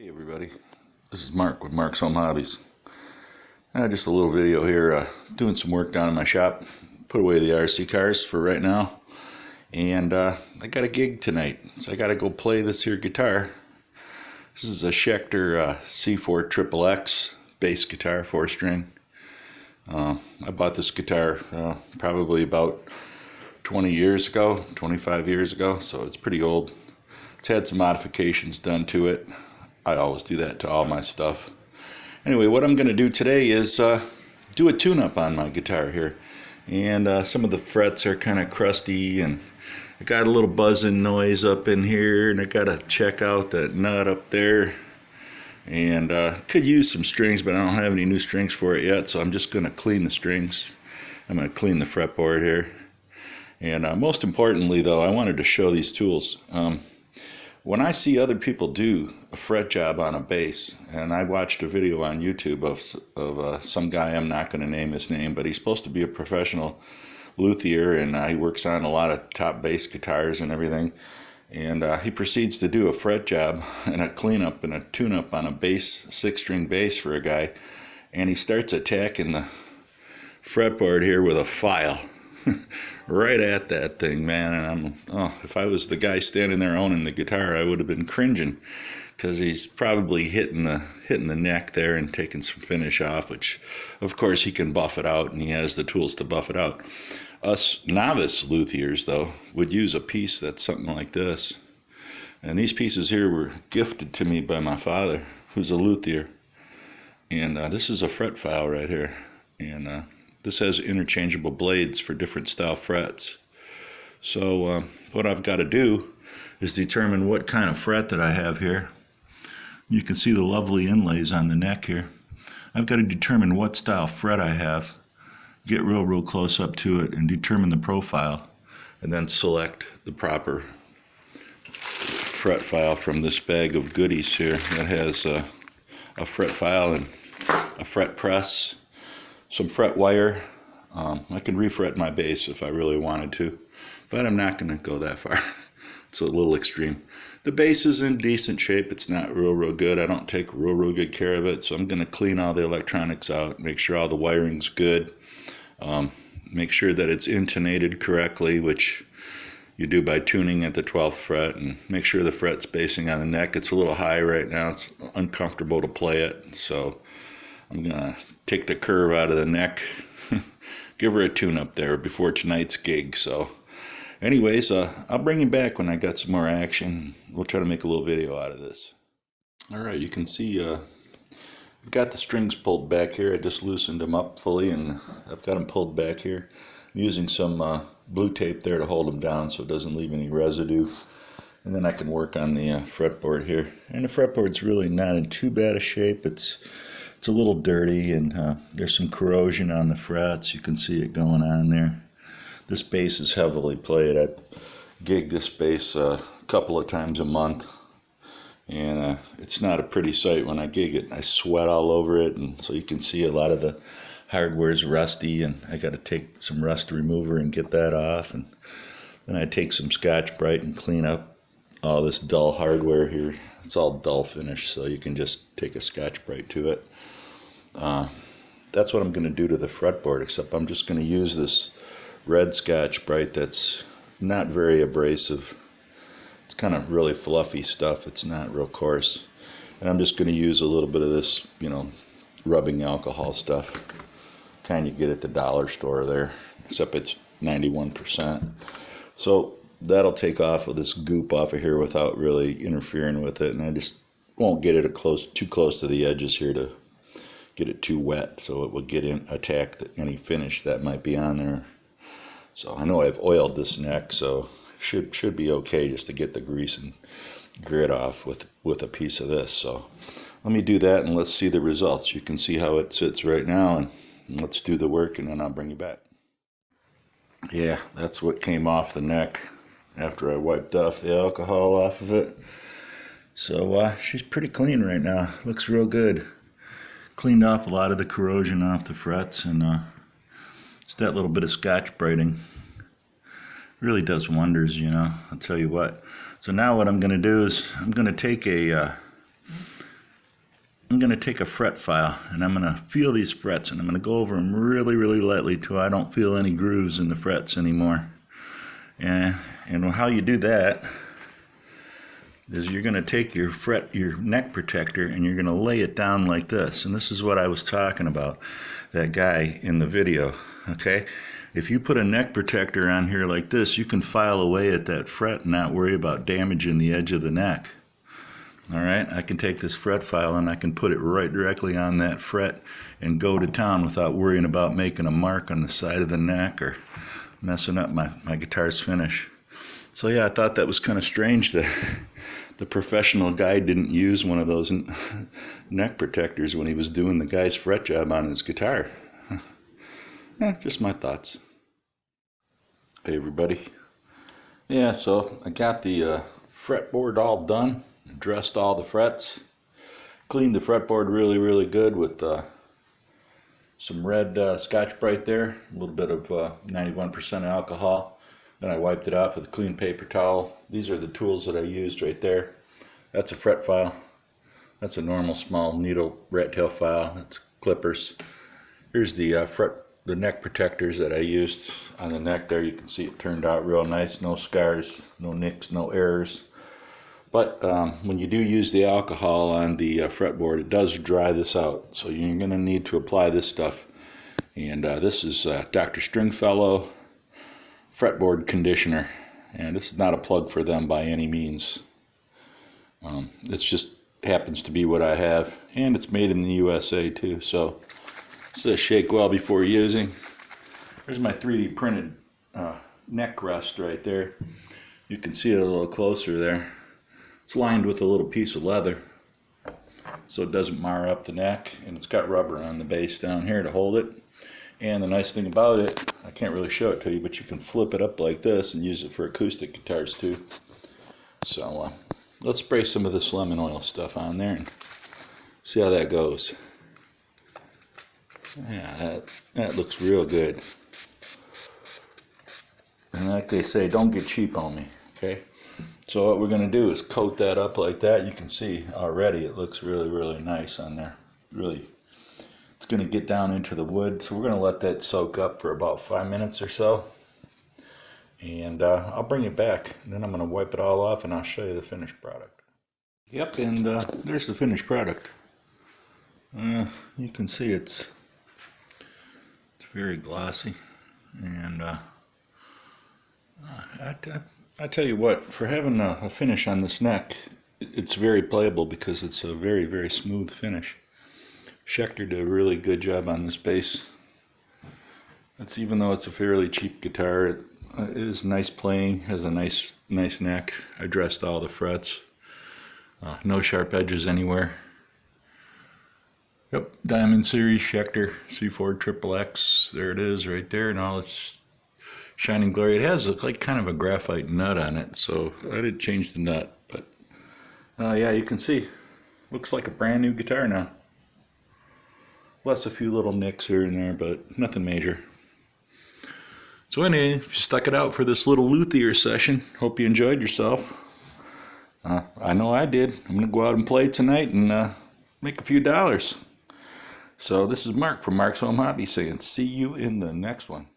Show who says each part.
Speaker 1: Hey everybody, this is Mark with Mark's Home Hobbies. Just a little video here, doing some work down in my shop. Put away the RC cars for right now, and I got a gig tonight, so I got to go play this here guitar. This is a Schecter C4 XXX bass guitar, 4-string. I bought this guitar probably about 20 years ago, 25 years ago, so it's pretty old. It's had some modifications done to it. I always do that to all my stuff. Anyway, what I'm going to do today is do a tune-up on my guitar here. And some of the frets are kind of crusty, and I got a little buzzing noise up in here, and I got to check out that nut up there. And could use some strings, but I don't have any new strings for it yet, so I'm just going to clean the strings. I'm going to clean the fretboard here. And most importantly, though, I wanted to show these tools. When I see other people do a fret job on a bass, and I watched a video on YouTube of some guy, I'm not going to name his name, but he's supposed to be a professional luthier, and he works on a lot of top bass guitars and everything, and he proceeds to do a fret job and a cleanup and a tune-up on a bass, 6-string bass for a guy, and he starts attacking the fretboard here with a file. Right at that thing, man. And if I was the guy standing there owning the guitar, I would have been cringing, because he's probably hitting the neck there and taking some finish off, which of course he can buff it out, and he has the tools to buff it out. Us novice luthiers, though, would use a piece that's something like this. And these pieces here were gifted to me by my father, who's a luthier. And this is a fret file right here. And this has interchangeable blades for different style frets. So what I've got to do is determine what kind of fret that I have here. You can see the lovely inlays on the neck here. I've got to determine what style fret I have, get real close up to it, and determine the profile, and then select the proper fret file from this bag of goodies here that has a fret file and a fret press, some fret wire. I can refret my bass if I really wanted to, but I'm not going to go that far. It's a little extreme. The bass is in decent shape. It's not real good. I don't take real good care of it, so I'm going to clean all the electronics out, make sure all the wiring's good, make sure that it's intonated correctly, which you do by tuning at the 12th fret, and make sure the fret's basing on the neck. It's a little high right now. It's uncomfortable to play it, so I'm going to take the curve out of the neck, give her a tune-up there before tonight's gig. So anyways, I'll bring you back when I got some more action. We'll try to make a little video out of this. Alright, you can see I've got the strings pulled back here. I just loosened them up fully, and I've got them pulled back here. I'm using some blue tape there to hold them down so it doesn't leave any residue. And then I can work on the fretboard here. And the fretboard's really not in too bad a shape. It's a little dirty, and there's some corrosion on the frets. You can see it going on there. This bass is heavily played. I gig this bass a couple of times a month, and it's not a pretty sight when I gig it. I sweat all over it, and so you can see a lot of the hardware's rusty, and I got to take some rust remover and get that off, and then I take some Scotch-Brite and clean up all this dull hardware here. It's all dull finish, so you can just take a Scotch-Brite to it. That's what I'm going to do to the fretboard, except I'm just going to use this red Scotch-Brite that's not very abrasive. It's kind of really fluffy stuff. It's not real coarse. And I'm just going to use a little bit of this, rubbing alcohol stuff. Kind you get at the dollar store there, except it's 91%. So that'll take off of this goop off of here without really interfering with it, and I just won't get it too close to the edges here to get it too wet, so it will attack any finish that might be on there. So I know I've oiled this neck, so should be okay just to get the grease and grit off with a piece of this. So let me do that, and let's see the results. You can see how it sits right now, and let's do the work, and then I'll bring you back. Yeah, that's what came off the neck after I wiped off the alcohol off of it. So she's pretty clean right now. Looks real good. Cleaned off a lot of the corrosion off the frets, and just that little bit of Scotch-Briting really does wonders, I'll tell you what. So now what I'm going to do is I'm going to take a I'm going to take a fret file and I'm going to feel these frets, and I'm going to go over them really, really lightly till I don't feel any grooves in the frets anymore. And how you do that is you're going to take your neck protector, and you're going to lay it down like this. And this is what I was talking about, that guy in the video. Okay, if you put a neck protector on here like this, you can file away at that fret and not worry about damaging the edge of the neck. Alright, I can take this fret file and I can put it right directly on that fret and go to town without worrying about making a mark on the side of the neck or messing up my guitar's finish. So yeah, I thought that was kind of strange that the professional guy didn't use one of those neck protectors when he was doing the guy's fret job on his guitar. Just my thoughts. Hey everybody. Yeah, so I got the fretboard all done. Dressed all the frets, cleaned the fretboard really, really good with some red Scotch-Brite there, a little bit of 91% alcohol. Then I wiped it off with a clean paper towel. These are the tools that I used right there. That's a fret file. That's a normal small needle rat tail file. That's clippers. Here's the neck protectors that I used on the neck there. You can see it turned out real nice. No scars, no nicks, no errors. But when you do use the alcohol on the fretboard, it does dry this out. So you're going to need to apply this stuff. And this is Dr. Stringfellow fretboard conditioner. And this is not a plug for them by any means. It just happens to be what I have. And it's made in the USA too. So it says shake well before using. There's my 3D printed neck rest right there. You can see it a little closer there. It's lined with a little piece of leather so it doesn't mar up the neck, and it's got rubber on the base down here to hold it. And the nice thing about it, I can't really show it to you, but you can flip it up like this and use it for acoustic guitars too. So let's spray some of this lemon oil stuff on there and see how that goes. Yeah, that looks real good. And like they say, don't get cheap on me, okay? So what we're going to do is coat that up like that. You can see already it looks really, really nice on there. Really, it's going to get down into the wood. So we're going to let that soak up for about 5 minutes or so. And I'll bring it back. And then I'm going to wipe it all off and I'll show you the finished product. Yep, and there's the finished product. You can see it's very glossy. And I tell you what, for having a finish on this neck, it's very playable because it's a very, very smooth finish. Schecter did a really good job on this bass. That's even though it's a fairly cheap guitar, it is nice playing, has a nice neck. I dressed all the frets. No sharp edges anywhere. Yep, Diamond Series Schecter C4 XXX. There it is right there, and all its shining glory. It has like kind of a graphite nut on it, so I did change the nut, but yeah, you can see looks like a brand new guitar now. Plus a few little nicks here and there, but nothing major. So anyway, if you stuck it out for this little Luthier session, hope you enjoyed yourself. I know I did. I'm gonna go out and play tonight and make a few dollars. So this is Mark from Mark's Home Hobby saying see you in the next one.